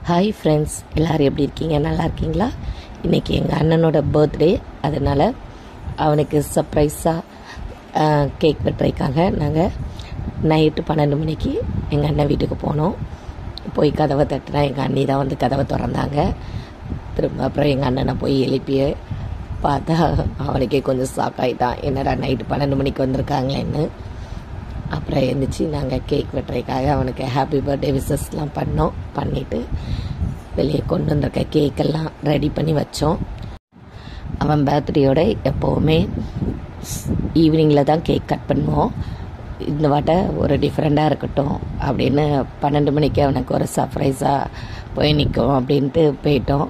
Hi friends, எல்லோரும் எப்படி இருக்கீங்க? நல்லா இருக்கீங்களா? இன்றைக்கி எங்கள் அண்ணனோட பர்த்டே, அதனால் அவனுக்கு சர்ப்ரைஸாக கேக் வெட்டுறதுக்காக நாங்கள் நைட்டு 12 மணிக்கு எங்கள் அண்ணன் வீட்டுக்கு போனோம். போய் கதவை தட்டினா எங்கள் அண்ணி தான் வந்து கதவை திறந்தாங்க. திரும்ப அப்புறம் எங்கள் அண்ணனை போய் எழுப்பிய பார்த்தா அவனுக்கே கொஞ்சம் ஷாக் ஆகிட்டான், என்னடா நைட்டு 12 மணிக்கு வந்திருக்காங்களேன்னு. அப்புறம் எழுந்திரிச்சு நாங்கள் கேக் வெட்டுறதுக்காக அவனுக்கு ஹாப்பி பர்த்டே விஷஸ்லாம் பண்ணிவிட்டு வெளியே கொண்டு வந்திருக்க கேக்கெல்லாம் ரெடி பண்ணி வச்சோம். அவன் பர்த்டேயோட எப்போவுமே ஈவினிங்கில் தான் கேக் கட் பண்ணுவோம். இந்த வாட்டை ஒரு டிஃப்ரெண்ட்டாக இருக்கட்டும் அப்படின்னு 12 மணிக்கு அவனுக்கு ஒரு சர்ப்ரைஸாக போய் நிற்கும் அப்படின்ட்டு போயிட்டோம்.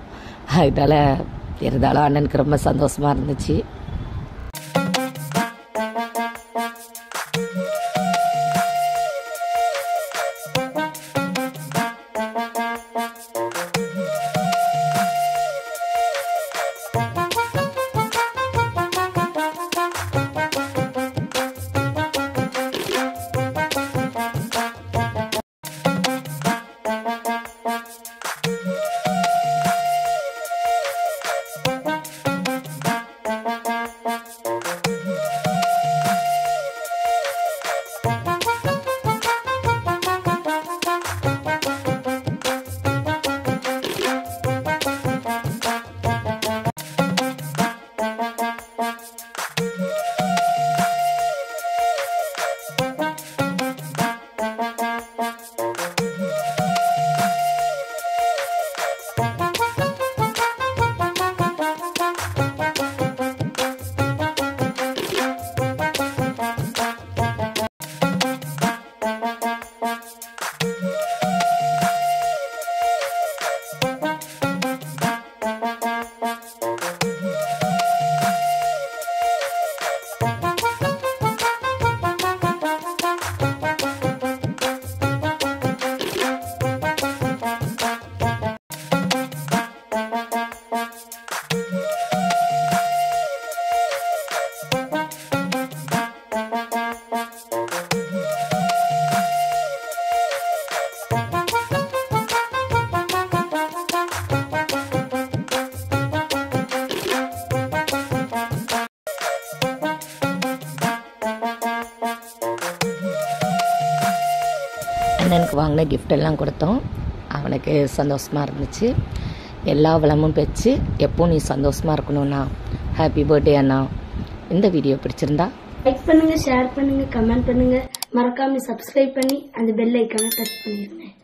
அதனால் இருந்தாலும் அண்ணனுக்கு ரொம்ப சந்தோஷமாக இருந்துச்சு. அண்ணனுக்கு வாங்கின கிஃப்ட் எல்லாம் கொடுத்தோம். அவனுக்கு சந்தோஷமாக இருந்துச்சு. எல்லா வளமும் பெற்று எப்போ நீ சந்தோஷமாக இருக்கணும்னா. ஹாப்பி பர்த்டே அண்ணா. இந்த வீடியோ பிடிச்சிருந்தா லைக் பண்ணுங்க, ஷேர் பண்ணுங்க, கமெண்ட் பண்ணுங்க. மறக்காம சப்ஸ்கிரைப் பண்ணி அந்த பெல் ஐக்கானை டச் பண்ணிடுங்க.